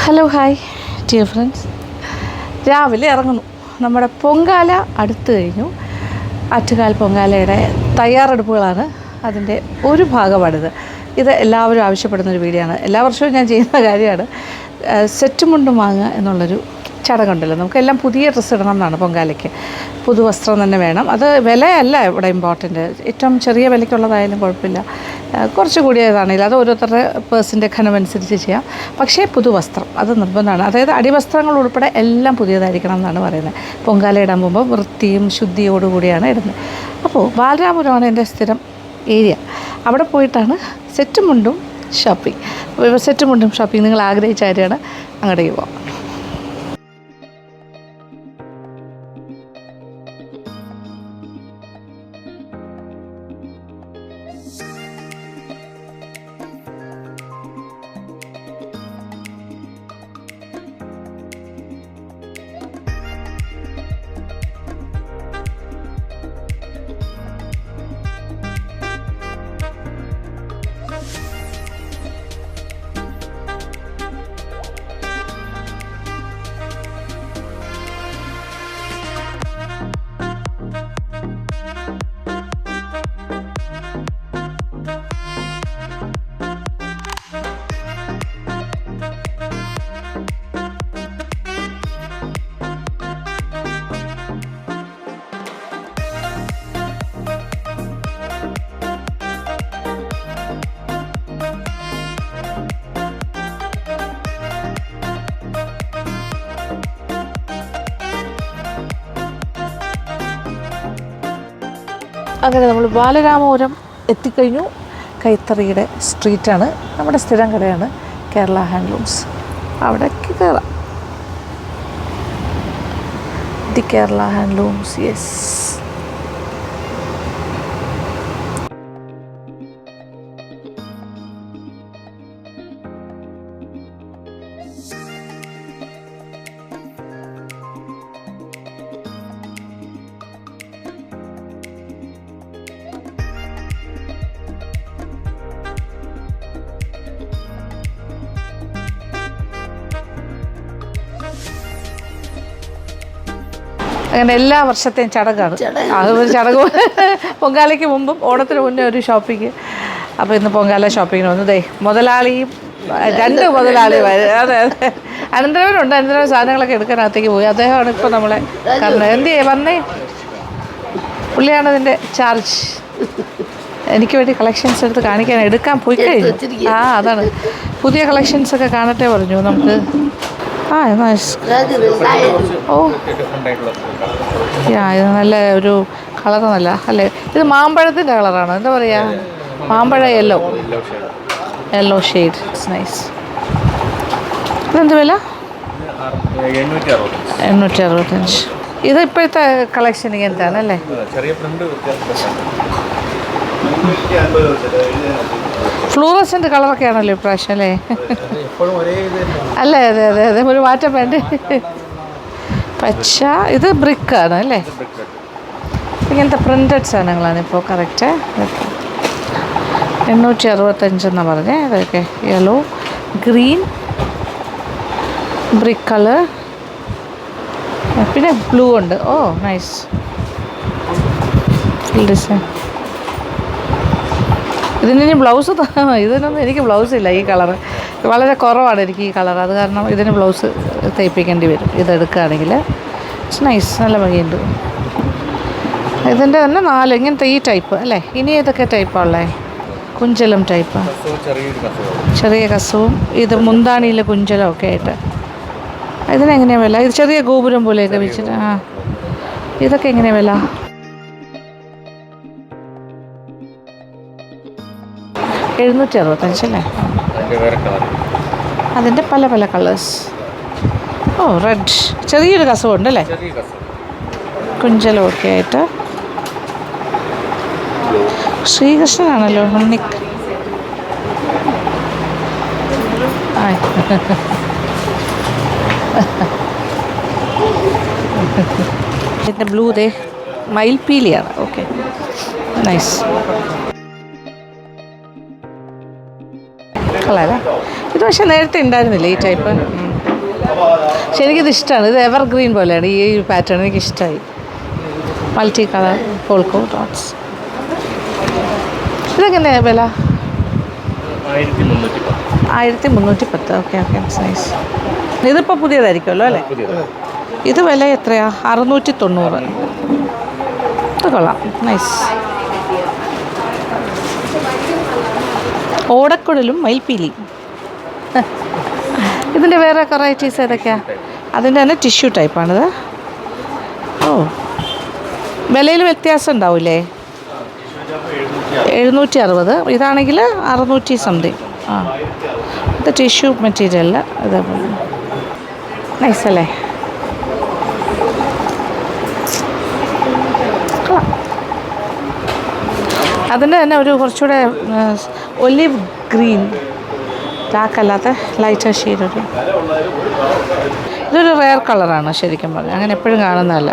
Hello hi dear friends, രാവിലെ ഇറങ്ങുന്നു. നമ്മുടെ പൊങ്കാല അടുത്ത് കഴിഞ്ഞു. ആറ്റുകാൽ പൊങ്കാലയുടെ തയ്യാറെടുപ്പുകളാണ് അതിൻ്റെ ഒരു ഭാഗമാണിത്. ഇത് എല്ലാവരും ആവശ്യപ്പെടുന്നൊരു വീഡിയോ ആണ്. എല്ലാ വർഷവും ഞാൻ ചെയ്യുന്ന കാര്യമാണ്. സെറ്റ് മുണ്ടും വാങ്ങുക എന്നുള്ളൊരു ചടങ്ങുണ്ടല്ലോ. നമുക്കെല്ലാം പുതിയ ഡ്രസ്സ് ഇടണം എന്നാണ് പൊങ്കാലയ്ക്ക്. പുതുവസ്ത്രം തന്നെ വേണം. അത് വിലയല്ല ഇവിടെ ഇമ്പോർട്ടൻറ്റ്. ഏറ്റവും ചെറിയ വിലയ്ക്കുള്ളതായാലും കുഴപ്പമില്ല, കുറച്ച് കൂടിയതാണെങ്കിലും അത് ഓരോരുത്തരുടെ പേഴ്സിൻ്റെ ഘനമനുസരിച്ച് ചെയ്യാം. പക്ഷേ പുതുവസ്ത്രം അത് നിർബന്ധമാണ്. അതായത് അടിവസ്ത്രങ്ങൾ ഉൾപ്പെടെ എല്ലാം പുതിയതായിരിക്കണം എന്നാണ് പറയുന്നത്. പൊങ്കാല ഇടാൻ പോകുമ്പോൾ വൃത്തിയും ശുദ്ധിയോടുകൂടിയാണ് ഇടുന്നത്. അപ്പോൾ ബാലരാമപുരമാണ് എൻ്റെ സ്ഥിരം ഏരിയ. അവിടെ പോയിട്ടാണ് സെറ്റ് മുണ്ടും ഷോപ്പിംഗ്. സെറ്റ് മുണ്ടും ഷോപ്പിംഗ് നിങ്ങൾ ആഗ്രഹിച്ച കാര്യമാണ്. അങ്ങോട്ടേക്ക് പോകാം. അങ്ങനെ നമ്മൾ ബാലരാമപുരം എത്തിക്കഴിഞ്ഞു. കൈത്തറിയുടെ സ്ട്രീറ്റാണ്, നമ്മുടെ സ്ഥിരം കടയാണ് കേരള ഹാൻഡ്ലൂംസ്. അവിടേക്ക് കയറാം. The Kerala handlooms, yes. അങ്ങനെ എല്ലാ വർഷത്തെയും ചടങ്ങാണ്. അതൊരു ചടങ്ങ്. പൊങ്കാലയ്ക്ക് മുമ്പും ഓണത്തിന് മുന്നേ ഒരു ഷോപ്പിങ്. അപ്പോൾ ഇന്ന് പൊങ്കാല ഷോപ്പിങ്ങിന് വന്നതേ മുതലാളിയും രണ്ട് മുതലാളിയും. അതെ അതെ, അനന്തരവനുണ്ട്. അനന്തരവൻ സാധനങ്ങളൊക്കെ എടുക്കാനകത്തേക്ക് പോയി. അദ്ദേഹമാണ് ഇപ്പോൾ നമ്മളെ കാരണം എന്ത് ചെയ്യേ വന്നേ. പുള്ളിയാണ് ഇതിൻ്റെ ചാർജ്. എനിക്ക് വേണ്ടി കളക്ഷൻസ് എടുത്ത് എടുക്കാൻ പോയി കഴിഞ്ഞു. അതാണ് പുതിയ കളക്ഷൻസൊക്കെ കാണട്ടെ പറഞ്ഞു നമുക്ക്. ഓ ഇത് നല്ല ഒരു കളർ, നല്ല അല്ലേ. ഇത് മാമ്പഴത്തിൻ്റെ കളറാണ്, എന്താ പറയുക, മാമ്പഴ യെല്ലോ ഷെയ്ഡ്. It's nice. ഇതെന്ത് വില? 865. ഇത് ഇപ്പോഴത്തെ കളക്ഷൻ ഇങ്ങനത്തെയാണ് അല്ലേ? ഫ്ലൂറസെൻ്റ് കളറൊക്കെ ആണല്ലോ ഇപ്രാവശ്യം അല്ലേ? അല്ലേ, അതെ അതെ അതെ, ഒരു മാറ്റം വേണ്ട. പച്ച, ഇത് ബ്രിക്കാണ് അല്ലേ? ഇങ്ങനത്തെ പ്രിൻറ്റഡ് സാധനങ്ങളാണ് ഇപ്പോൾ. കറക്റ്റ് 865 എന്നാണ് പറഞ്ഞത്. അതൊക്കെ യെല്ലോ, ഗ്രീൻ, ബ്രിക്ക് കളർ, പിന്നെ ബ്ലൂ ഉണ്ട്. ഓ നൈസ് ഡിസൈൻ. ഇതിന് ബ്ലൗസ് ഇതിനൊന്നും എനിക്ക് ബ്ലൗസ് ഇല്ല. ഈ കളറ് വളരെ കുറവാണ് എനിക്ക് ഈ കളർ. അത് കാരണം ഇതിന് ബ്ലൗസ് തയ്പ്പിക്കേണ്ടി വരും ഇതെടുക്കുകയാണെങ്കിൽ. ഇറ്റ്സ് നൈസ്, നല്ല ഭംഗിയുണ്ട്. ഇതിൻ്റെ തന്നെ 4 ഇങ്ങനത്തെ ഈ ടൈപ്പ് അല്ലേ? ഇനി ഏതൊക്കെ ടൈപ്പാണ് ഉള്ളത്? കുഞ്ചലം ടൈപ്പ്, ചെറിയ കസവും ഇത് മുന്താണിയിലെ കുഞ്ചലം ഒക്കെ ആയിട്ട്. ഇതിനെങ്ങനെയാണ് വില? ഇത് ചെറിയ ഗോപുരം പോലെയൊക്കെ വെച്ചിട്ട്. ഇതൊക്കെ എങ്ങനെയാണ് വില? 765 അല്ലേ? അതിൻ്റെ പല പല കളേഴ്സ്. ഓ റെഡ്, ചെറിയൊരു കസവുണ്ടല്ലേ, കുഞ്ചലമൊക്കെ ആയിട്ട്. ശ്രീകൃഷ്ണനാണല്ലോ, ഉണ്ണിക്ക്. ഇതിൻ്റെ ബ്ലൂ ദേ മയിൽപ്പീലിയാണ്. Okay, nice. കൊള്ളാല്ലേ. ഇത് പക്ഷേ നേരത്തെ ഉണ്ടായിരുന്നില്ല ഈ ടൈപ്പ്. പക്ഷെ എനിക്കിത് ഇഷ്ടമാണ്. ഇത് എവർ ഗ്രീൻ പോലെയാണ് ഈ പാറ്റേൺ. എനിക്കിഷ്ടമായി. Multi colour polka dots. ഇതെങ്ങനെയാണ് വില? 1310. Okay okay, nice. ഇതിപ്പോൾ പുതിയതായിരിക്കുമല്ലോ അല്ലേ? ഇത് വില എത്രയാണ്? 690. ഇത് കൊള്ളാം, നൈസ്. ഓടക്കുഴലും മയിൽപ്പീലി. ഇതിൻ്റെ വേറെ വെറൈറ്റീസ് ഏതൊക്കെയാണ്? അതിൻ്റെ തന്നെ ടിഷ്യൂ ടൈപ്പാണിത്. ഓ, വിലയിൽ വ്യത്യാസം ഉണ്ടാവില്ലേ? 760. ഇതാണെങ്കിൽ 600 സംതിങ്. ആ, ഇത് ടിഷ്യൂ മെറ്റീരിയൽ. അതേപോലെ നൈസല്ലേ. അതിൻ്റെ തന്നെ ഒരു കുറച്ചുകൂടെ ഒലിവ് ഗ്രീൻ, ഡാർക്കല്ലാത്ത ലൈറ്റർ ഷെയ്ഡ്. ഇതൊരു റെയർ കളറാണ് ശരിക്കും പറഞ്ഞാൽ. അങ്ങനെ എപ്പോഴും കാണുന്നതല്ല.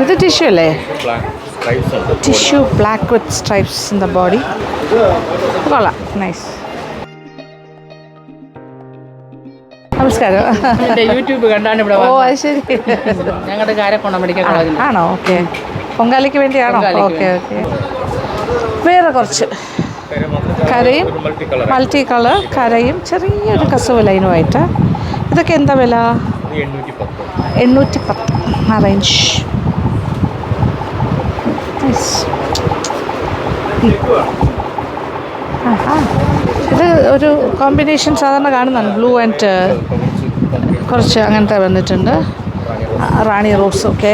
ഇത് ടിഷ്യൂ അല്ലേ? Tissue black with stripes in the body. കൊള്ളാം, നൈസ്. നമസ്കാരം. യൂട്യൂബ് കണ്ടാണ് ഇവിടെ. ഓ, അത് ശരി. ഞങ്ങളുടെ കാരക്കോണം മെഡിക്കൽ കോളേജിൽ. ആണോ? ഓക്കെ. പൊങ്കാലയ്ക്ക് വേണ്ടിയാണോ? Okay okay. വേറെ കുറച്ച് കരയും മൾട്ടി കളർ കരയും ചെറിയൊരു കസവ് ലൈനുമായിട്ട്. ഇതൊക്കെ എന്താ വില? 810 ആ റേഞ്ച്. ഇത് ഒരു കോമ്പിനേഷൻ സാധാരണ കാണുന്നതാണ്. ബ്ലൂ ആൻഡ് കുറച്ച് അങ്ങനത്തെ വന്നിട്ടുണ്ട്. റാണി റോസ്. ഓക്കെ.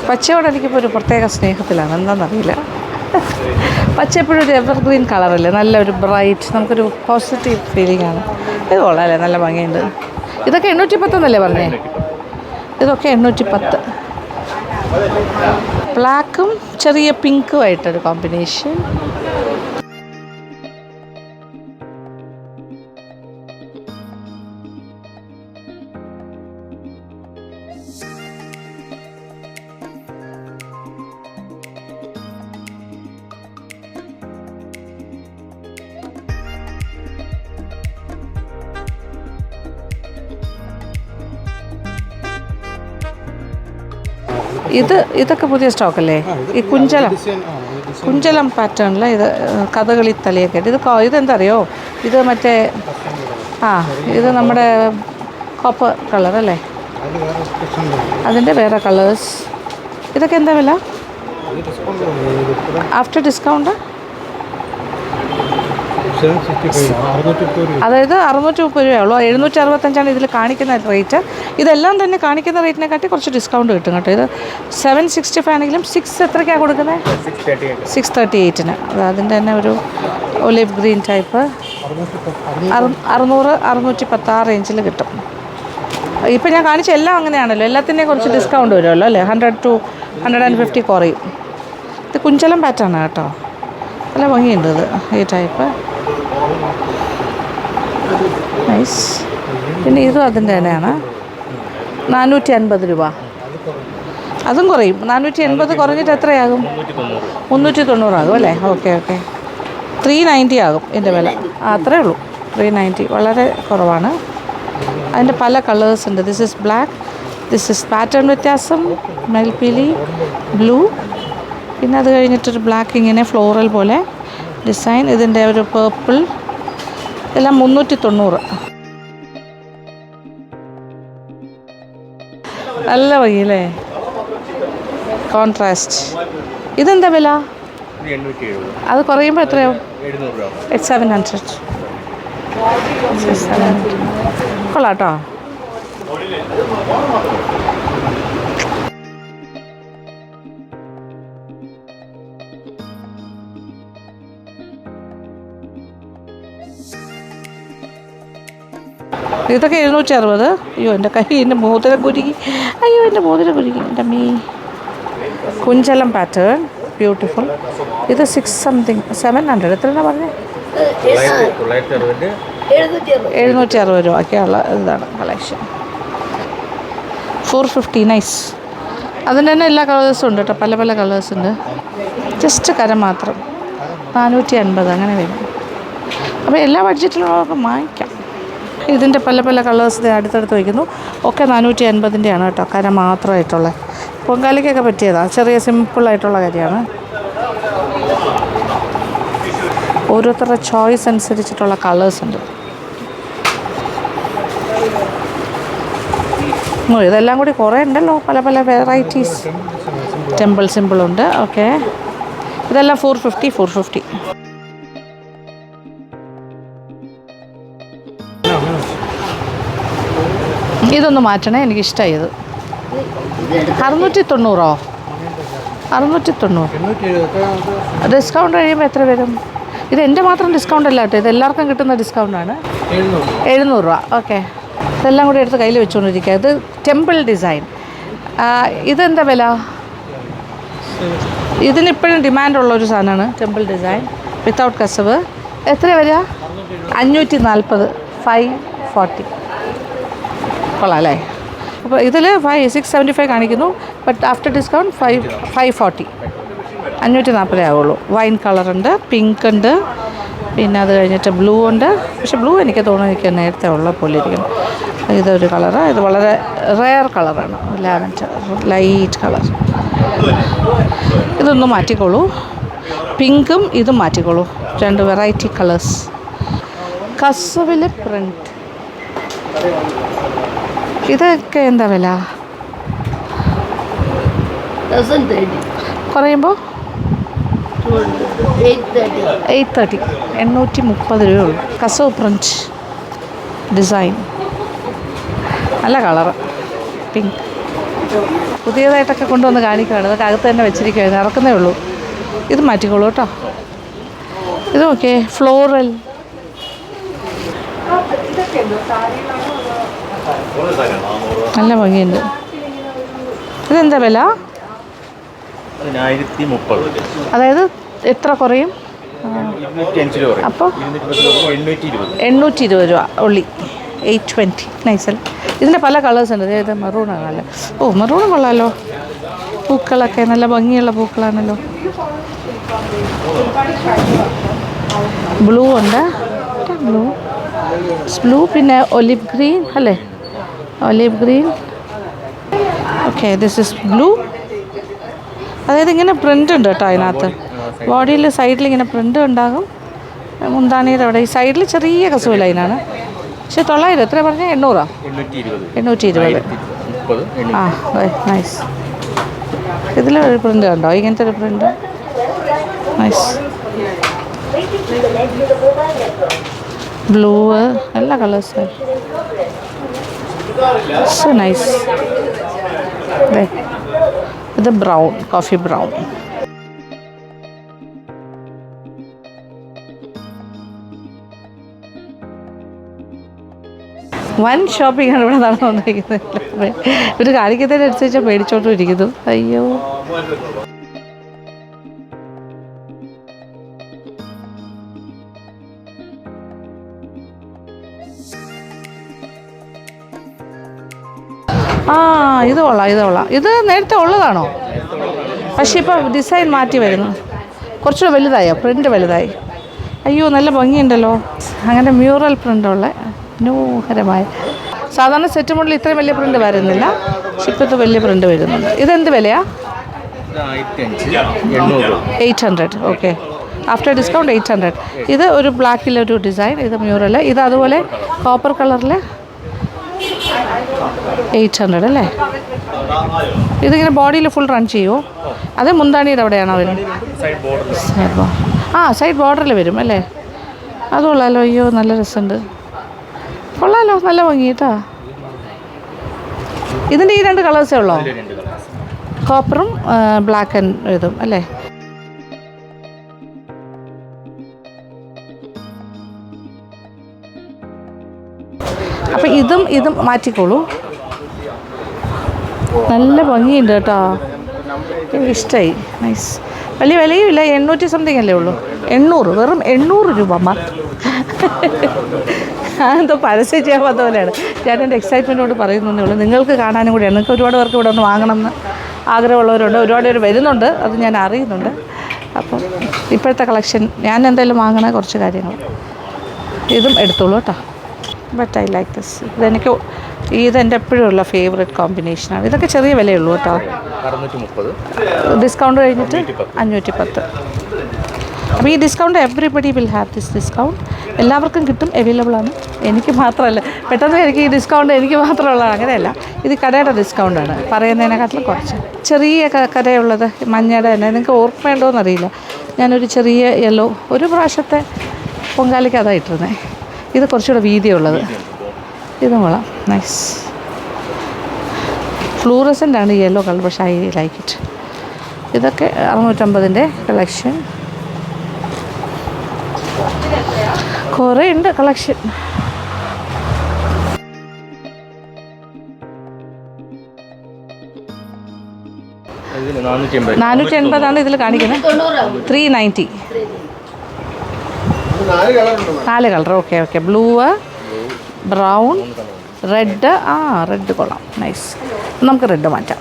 പച്ചയോടെ എനിക്കിപ്പോൾ ഒരു പ്രത്യേക സ്നേഹത്തിലാണ്. എന്താണെന്നറിയില്ല. പച്ച എപ്പോഴും ഒരു എവർ ഗ്രീൻ കളറല്ലേ, നല്ലൊരു ബ്രൈറ്റ്, നമുക്കൊരു പോസിറ്റീവ് ഫീലിംഗ് ആണ്. ഇത് കൊള്ളാമല്ലേ, നല്ല ഭംഗിയുണ്ട്. ഇതൊക്കെ 810 എന്നല്ലേ പറഞ്ഞേ? ഇതൊക്കെ 810. ബ്ലാക്കും ചെറിയ പിങ്കും ആയിട്ടൊരു കോമ്പിനേഷൻ. ഇതൊക്കെ പുതിയ സ്റ്റോക്കല്ലേ? ഈ കുഞ്ചലം പാറ്റേണിൽ ഇത് കഥകളി തലയൊക്കെ ആയിട്ട്. ഇതെന്താ അറിയോ? ഇത് മറ്റേ ഇത് നമ്മുടെ കോപ്പർ കളർ അല്ലേ? അതിൻ്റെ വേറെ കളേഴ്സ്. ഇതൊക്കെ എന്താ വില ആഫ്റ്റർ ഡിസ്കൗണ്ട്? അതായത് 630 രൂപയുള്ളൂ. 765 ഇതിൽ കാണിക്കുന്ന റേറ്റ്. ഇതെല്ലാം തന്നെ കാണിക്കുന്ന റേറ്റിനെക്കാട്ടി കുറച്ച് ഡിസ്കൗണ്ട് കിട്ടും കേട്ടോ. ഇത് 765 ആണെങ്കിലും 6 എത്രയ്ക്കാണ് കൊടുക്കുന്നത്? 638. അതിൻ്റെ തന്നെ ഒരു ഒലിവ് ഗ്രീൻ ടൈപ്പ് 600 610 ആ റേഞ്ചിൽ കിട്ടും. ഇപ്പം ഞാൻ കാണിച്ച എല്ലാം അങ്ങനെയാണല്ലോ. എല്ലാത്തിൻ്റെയും കുറച്ച് ഡിസ്കൗണ്ട് വരുമല്ലോ അല്ലേ? 100 to 150 കുറയും. ഇത് കുഞ്ചലം പാറ്റേണാണ് കേട്ടോ. നല്ല ഭംഗിയുണ്ട് ഇത്, ഈ ടൈപ്പ്. നൈസ്. പിന്നെ ഇതും അതിൻ്റെ തന്നെയാണ്. 450 രൂപ. അതും കുറയും. 480 കുറഞ്ഞിട്ട് എത്രയാകും? 390 ആകും അല്ലേ? Okay okay. 390 ആകും ഇതിൻ്റെ വില. അത്രേ ഉള്ളൂ. 390 വളരെ കുറവാണ്. അതിൻ്റെ പല കളേഴ്സ് ഉണ്ട്. This is black, this is pattern വ്യത്യാസം, മയിൽപ്പീലി ബ്ലൂ, പിന്നെ അത് കഴിഞ്ഞിട്ടൊരു ബ്ലാക്ക് ഇങ്ങനെ ഫ്ലോറൽ പോലെ ഡിസൈൻ. ഇതിൻ്റെ ഒരു പേർപ്പിൾ. എല്ലാം 390. നല്ല ഭംഗിയല്ലേ, കോൺട്രാസ്റ്റ്. ഇതെന്താ വില? അത് കുറയുമ്പോൾ എത്രയാവും? 700. കൊള്ളാട്ടോ. ഇതൊക്കെ 760. അയ്യോ, എൻ്റെ കൈ, എൻ്റെ മോതിരം കുരുങ്ങി. എൻ്റെ എൻ്റെ മീ. കുഞ്ചലം pattern, beautiful. ഇത് 6 സംതിങ്, 700. എത്രയാണ് പറഞ്ഞത്? 760 രൂപയ്ക്കുള്ള ഇതാണ് കളക്ഷൻ. 450 നൈസ്. അതിൻ്റെ തന്നെ എല്ലാ കളേഴ്സും ഉണ്ട് കേട്ടോ, പല പല കളേഴ്സ് ഉണ്ട്. ജസ്റ്റ് കര മാത്രം 450 അങ്ങനെ വരും. അപ്പോൾ എല്ലാ ബഡ്ജറ്റിലുള്ളവർക്ക് വാങ്ങിക്കാം. ഇതിൻ്റെ പല പല കളേഴ്സ് അടുത്തടുത്ത് വയ്ക്കുന്നു. ഒക്കെ 450-ൻ്റെയാണ് കേട്ടോ, കര മാത്രമായിട്ടുള്ള. പൊങ്കാലയ്ക്കൊക്കെ പറ്റിയതാണ്, ചെറിയ സിമ്പിളായിട്ടുള്ള കാര്യമാണ്. ഓരോരുത്തരുടെ ചോയ്സ് അനുസരിച്ചിട്ടുള്ള കളേഴ്സ് ഉണ്ട്. ഇതെല്ലാം കൂടി കുറേ ഉണ്ടല്ലോ, പല പല വെറൈറ്റീസ്. ടെമ്പിൾ സിമ്പിളുണ്ട്. ഓക്കെ, ഇതെല്ലാം 450. ഇതൊന്ന് മാറ്റണേ, എനിക്കിഷ്ടമായി ഇത്. 690. 690 ഡിസ്കൗണ്ട് കഴിയുമ്പോൾ എത്ര വരും? ഇത് എൻ്റെ മാത്രം ഡിസ്കൗണ്ട് അല്ല കേട്ടോ, ഇത് എല്ലാവർക്കും കിട്ടുന്ന ഡിസ്കൗണ്ടാണ്. 700 രൂപ. ഓക്കെ, ഇതെല്ലാം കൂടി എടുത്ത് കയ്യിൽ വെച്ചുകൊണ്ടിരിക്കുക. ഇത് ടെമ്പിൾ ഡിസൈൻ. ഇതെന്താ വില? ഇതിനിപ്പോഴും ഡിമാൻഡുള്ളൊരു സാധനമാണ് ടെമ്പിൾ ഡിസൈൻ വിത്തൗട്ട് കസവ്. എത്ര വരിക? 540. 540 കൊള്ളാം അല്ലേ? അപ്പോൾ ഇതിൽ 675 കാണിക്കുന്നു. But after discount 540. 540 ആവുള്ളൂ. വൈൻ കളറുണ്ട്, പിങ്ക് ഉണ്ട്, പിന്നെ അത് കഴിഞ്ഞിട്ട് ബ്ലൂ ഉണ്ട്. പക്ഷേ ബ്ലൂ എനിക്ക് തോന്നുന്നു എനിക്ക് നേരത്തെ ഉള്ള പോലെ ഇരിക്കുന്നു. ഇതൊരു കളറ്, ഇത് വളരെ റെയർ കളറാണ്, ലാവൻഡർ ലൈറ്റ് കളർ. ഇതൊന്ന് മാറ്റിക്കോളൂ. പിങ്കും ഇതും മാറ്റിക്കോളൂ, 2 വെറൈറ്റി കളേഴ്സ്. കസവിൽ പ്രിൻറ്റ്. ഇതൊക്കെ എന്താ വില? കുറയുമ്പോൾ 830. 830 രൂപയുള്ളൂ. കസവ് പ്രിൻറ്റ് ഡിസൈൻ. നല്ല കളറ്, പിങ്ക്. പുതിയതായിട്ടൊക്കെ കൊണ്ടുവന്ന് കാണിക്കുകയാണ്. ഇതൊക്കെ അകത്ത് തന്നെ വെച്ചിരിക്കുകയാണ്, ഇറക്കുന്നേ ഉള്ളൂ. ഇത് മാറ്റിക്കോളൂ കേട്ടോ. ഇത് ഓക്കെ, ഫ്ലോറൽ. നല്ല ഭംഗിയുണ്ട്. ഇതെന്താ വില? അതായത് എത്ര കുറയും? അപ്പോൾ 820 രൂപ ഉള്ളി. 820 നൈസൽ. ഇതിൻ്റെ പല കളേഴ്സ് ഉണ്ട്. അതായത് മെറൂണാണ് നല്ല. ഓ, മെറൂണും കൊള്ളാമല്ലോ. പൂക്കളൊക്കെ നല്ല ഭംഗിയുള്ള പൂക്കളാണല്ലോ. ബ്ലൂ ഉണ്ട്, ബ്ലൂ പിന്നെ ഒലിവ് ഗ്രീൻ അല്ലേ? Olive green. Okay, this is blue. അതായത് ഇങ്ങനെ പ്രിൻ്റ് ഉണ്ട് കേട്ടോ അതിനകത്ത്. ബോഡിയിൽ സൈഡിൽ ഇങ്ങനെ പ്രിൻ്റ് ഉണ്ടാകും. മുന്താണിയുടെ അവിടെ ഈ സൈഡിൽ ചെറിയ കസവ് ലൈനാണ്. പക്ഷേ 900. എത്ര പറഞ്ഞാൽ? 800. 820. ആ, നൈസ്. ഇതിലൊരു പ്രിൻ്റ് കണ്ടോ? ഇങ്ങനത്തെ ഒരു പ്രിൻ്റ് നൈസ്. ബ്ലൂ, എല്ലാ കളേഴ്സും സോ നൈസ്. ഇത് ബ്രൗൺ, കോഫി ബ്രൗൺ. വൻ ഷോപ്പിംഗ് ആണ് ഇവിടെ നടന്നുകൊണ്ടിരിക്കുന്നത്. ഇവർ കാണിക്കുന്നതിനനുസരിച്ച് മേടിച്ചോണ്ടും ഇരിക്കുന്നു. അയ്യോ, ഇത് കൊള്ളാം, ഇത് കൊള്ളാം. ഇത് നേരത്തെ ഉള്ളതാണോ? പക്ഷേ ഇപ്പോൾ ഡിസൈൻ മാറ്റി വരുന്നു. കുറച്ചുകൂടെ വലുതായോ? പ്രിൻ്റ് വലുതായി. അയ്യോ, നല്ല ഭംഗിയുണ്ടല്ലോ. അങ്ങനെ മ്യൂറൽ പ്രിൻ്റുള്ള മനോഹരമായ. സാധാരണ സെറ്റ് മോഡൽ ഇത്രയും വലിയ പ്രിൻ്റ് വരുന്നില്ല, പക്ഷെ ഇപ്പോഴത്തെ വലിയ പ്രിൻ്റ് വരുന്നുണ്ട്. ഇതെന്ത് വിലയാണ്? 800. Okay, after discount 800. ഇത് ഒരു ബ്ലാക്കിലൊരു ഡിസൈൻ. ഇത് മ്യൂറൽ. ഇത് അതുപോലെ കോപ്പർ കളറിൽ 800 അല്ലേ? ഇതിങ്ങനെ ബോഡിയിൽ ഫുൾ റൺ ചെയ്യുമോ? അത് മുന്താണിയുടെ അവിടെയാണോ വരുന്നത്? സൈഡ് ബോർഡറിൽ വരും അല്ലേ? അത് കൊള്ളാമല്ലോ. അയ്യോ, നല്ല രസമുണ്ട്. കൊള്ളാമല്ലോ, നല്ല ഭംഗി കേട്ടോ. ഇതിൻ്റെ ഈ 2 കളേഴ്സേ ഉള്ളോ? കോപ്പറും ബ്ലാക്ക് ആൻഡ് ഇതും അല്ലേ? അപ്പം ഇതും മാറ്റിക്കോളൂ. നല്ല ഭംഗിയുണ്ട് കേട്ടോ, എനിക്കിഷ്ടമായി. നൈസ്. വലിയ വിലയും ഇല്ല, 800 സംതിങ് അല്ലേ ഉള്ളൂ. 800, വെറും 800 രൂപ മാത്രം. ഞാനെന്തോ പരസ്യം ചെയ്യാൻ വന്ന പോലെയാണ്. ഞാൻ എൻ്റെ എക്സൈറ്റ്മെൻറ്റോട് പറയുന്നതേ ഉള്ളൂ. നിങ്ങൾക്ക് കാണാനും കൂടിയാണ്. നിങ്ങൾക്ക് ഒരുപാട് പേർക്ക് ഇവിടെ ഒന്ന് വാങ്ങണമെന്ന് ആഗ്രഹമുള്ളവരുണ്ട്, ഒരുപാട് പേര് വരുന്നുണ്ട്, അത് ഞാൻ അറിയുന്നുണ്ട്. അപ്പം ഇപ്പോഴത്തെ കളക്ഷൻ ഞാൻ എന്തായാലും വാങ്ങണ കുറച്ച് കാര്യങ്ങൾ ഇതും എടുത്തോളൂ കേട്ടോ. But I like this. ഇതെൻ്റെ എപ്പോഴും ഉള്ള ഫേവറേറ്റ് കോമ്പിനേഷനാണ്. ഇതൊക്കെ ചെറിയ വിലയുള്ളൂ കേട്ടോ. ഡിസ്കൗണ്ട് കഴിഞ്ഞിട്ട് 510. അപ്പോൾ ഈ discount everybody will have this discount. എല്ലാവർക്കും കിട്ടും, അവൈലബിൾ ആണ്. എനിക്ക് മാത്രമല്ല, പെട്ടെന്ന് എനിക്ക് ഈ ഡിസ്കൗണ്ട് എനിക്ക് മാത്രമുള്ളതാണ്, അങ്ങനെയല്ല. ഇത് കടയുടെ ഡിസ്കൗണ്ടാണ്, പറയുന്നതിനെക്കാട്ടിലും കുറച്ച്. ചെറിയ കടയുള്ളത് മഞ്ഞയുടെ തന്നെ, നിങ്ങൾക്ക് ഓർമ്മയുണ്ടോയെന്നറിയില്ല. ഞാനൊരു ചെറിയ യെല്ലോ ഒരു പ്രാവശ്യത്തെ പൊങ്കാലയ്ക്ക് അതാണ് ഇട്ടിരുന്നത്. ഇത് കുറച്ചുകൂടെ വീതിയുള്ളത്. ഇതും കൊള്ളാം, നൈസ്. ഫ്ലൂറസൻ്റ് ആണ് യെല്ലോ കളർ, പക്ഷേ ഐ ലൈക്ക് ഇറ്റ്. ഇതൊക്കെ 650 കളക്ഷൻ. കുറേ ഉണ്ട് കളക്ഷൻ. 480 ഇതിൽ കാണിക്കുന്നത്. 390. 4 colour. Okay. Blue, brown, red. Red കൊള്ളാം, നൈസ്. നമുക്ക് റെഡ് മാറ്റാം.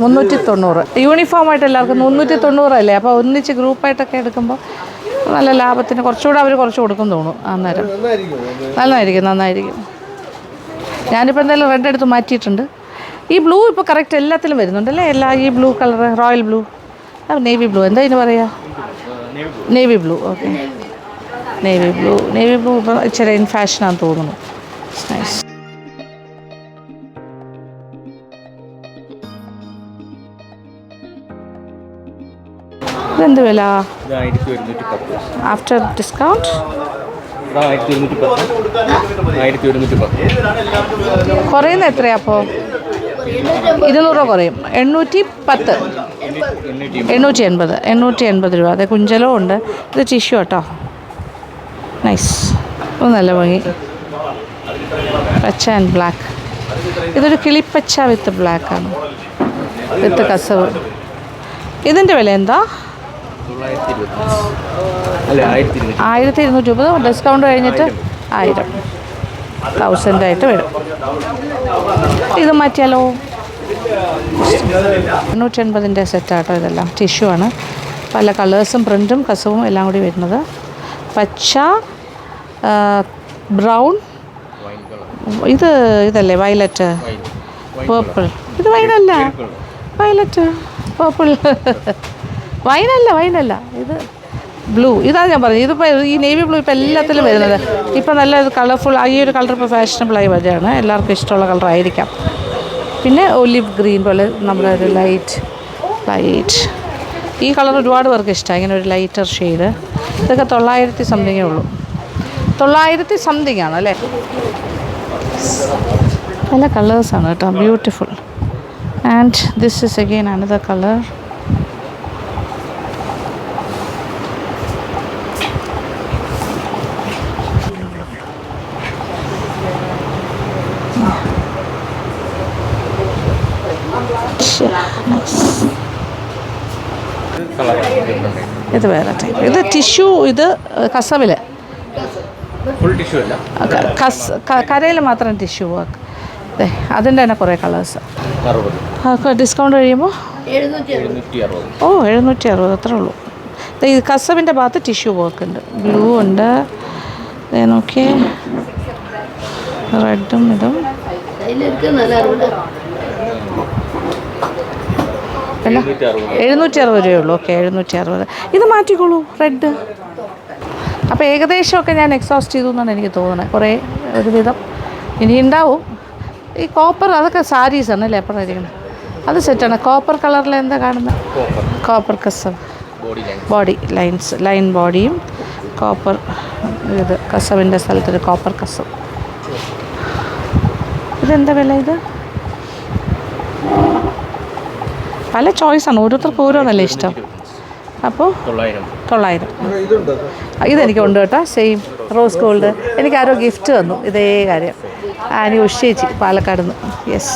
390. യൂണിഫോമായിട്ട് എല്ലാവർക്കും 390 അല്ലേ. അപ്പോൾ ഒന്നിച്ച് ഗ്രൂപ്പായിട്ടൊക്കെ എടുക്കുമ്പോൾ നല്ല ലാഭത്തിന് കുറച്ചുകൂടെ അവർ കുറച്ച് കൊടുക്കും തോന്നും. അന്നേരം നന്നായിരിക്കും. ഞാനിപ്പോൾ എന്തായാലും റെഡ് എടുത്ത് മാറ്റിയിട്ടുണ്ട്. ഈ ബ്ലൂ ഇപ്പോൾ കറക്റ്റ് എല്ലാത്തിലും വരുന്നുണ്ടല്ലേ. ഈ blue colour, royal blue, navy blue, എന്താ ഇതിന് പറയുക? Navy blue. Okay, navy blue ഇപ്പോൾ ഇച്ചിരി ഇൻ ഫാഷനാണെന്ന് തോന്നുന്നു. നൈസ്. ഇതെന്ത് വില ആഫ്റ്റർ ഡിസ്കൗണ്ട്? 1110. കുറയുന്ന എത്രയാ അപ്പോൾ? 200 കുറയും. 810. 880 രൂപ. അതെ, കുഞ്ചലവും ഉണ്ട്. ഇത് ടിഷ്യൂ കേട്ടോ, നൈസ്. ഇത് നല്ല ഭംഗി. പച്ച ആൻഡ് ബ്ലാക്ക്. ഇതൊരു കിളിപ്പച്ച വിത്ത് ബ്ലാക്കാണ്, വിത്ത് കസവ്. ഇതിൻ്റെ വില എന്താ? 1220. ഡിസ്കൗണ്ട് കഴിഞ്ഞിട്ട് 1000 വരും. ഇത് മാറ്റിയാലോ? 880 സെറ്റാട്ടോ. ഇതെല്ലാം ടിഷ്യൂ ആണ്, പല കളേഴ്സും പ്രിൻറ്റും കസവും എല്ലാം കൂടി വരുന്നത്. പച്ച, ബ്രൗൺ, ഇതല്ലേ വയലറ്റ്, പേർപ്പിൾ. ഇത് വൈനല്ല, വയലറ്റ്, പേർപ്പിൾ. വൈനല്ല, ഇത് ബ്ലൂ. ഇതാണ് ഞാൻ പറഞ്ഞത്. ഇതിപ്പോൾ ഈ നേവി ബ്ലൂ ഇപ്പോൾ എല്ലാത്തിലും വരുന്നത്. ഇപ്പോൾ നല്ല കളർഫുൾ. ഈ ഒരു കളർ ഇപ്പോൾ ഫാഷനബിളായി വരികയാണ്, എല്ലാവർക്കും ഇഷ്ടമുള്ള കളറായിരിക്കാം. പിന്നെ ഒലിവ് ഗ്രീൻ പോലെ നമ്മുടെ ഒരു ലൈറ്റ്. ഈ കളർ ഒരുപാട് പേർക്ക് ഇഷ്ടമാണ്, ഇങ്ങനെ ഒരു ലൈറ്റർ ഷെയ്ഡ്. ഇതൊക്കെ 900 സംതിങ്ങേ ഉള്ളൂ. 900 സംതിങ് ആണ് അല്ലേ. പല കളേഴ്സാണ് കേട്ടോ, beautiful. And this is again another colour. ഇത് വേറെ ടൈപ്പ്. ഇത് ടിഷ്യൂ. ഇത് കസവില് കരയിൽ മാത്രം ടിഷ്യൂ വർക്ക്. അതെ, അതിൻ്റെ തന്നെ കുറേ കളേഴ്സ്. ഡിസ്കൗണ്ട് കഴിയുമ്പോൾ 760. അത്രേ ഉള്ളൂ. ഈ കസവിൻ്റെ ഭാഗത്ത് ടിഷ്യൂ വർക്ക് ഉണ്ട്. ബ്ലൂ ഉണ്ട്, നോക്കിയേ, റെഡും ഇതും. അല്ല, 760 രൂപയുള്ളൂ. ഓക്കെ, 760. ഇത് മാറ്റിക്കോളൂ, റെഡ്. അപ്പോൾ ഏകദേശമൊക്കെ ഞാൻ എക്സോസ്റ്റ് ചെയ്തു എന്നാണ് എനിക്ക് തോന്നുന്നത്. കുറേ ഒരുവിധം ഇനി ഉണ്ടാവും. ഈ കോപ്പർ അതൊക്കെ സാരീസാണ് അല്ലേ അപ്പോഴായിരിക്കണം. അത് സെറ്റാണ്. കോപ്പർ കളറിൽ എന്താ കാണുന്നത്? കോപ്പർ കസവ്, ബോഡി ലൈൻസ്, ലൈൻ ബോഡിയും കോപ്പർ. ഇത് കസവിൻ്റെ സ്ഥലത്തൊരു കോപ്പർ കസവ്. ഇതെന്താ വില? ഇത് പല ചോയ്സാണ്, ഓരോരുത്തർക്കും ഓരോന്നല്ലേ ഇഷ്ടം. അപ്പോൾ 900. ഇതെനിക്കുണ്ട് കേട്ടോ, സെയിം റോസ് ഗോൾഡ്. എനിക്കാരോ ഗിഫ്റ്റ് തന്നു ഇതേ കാര്യം. ആനി ഉഷേച്ചി പാലക്കാട് നിന്ന്. യെസ്,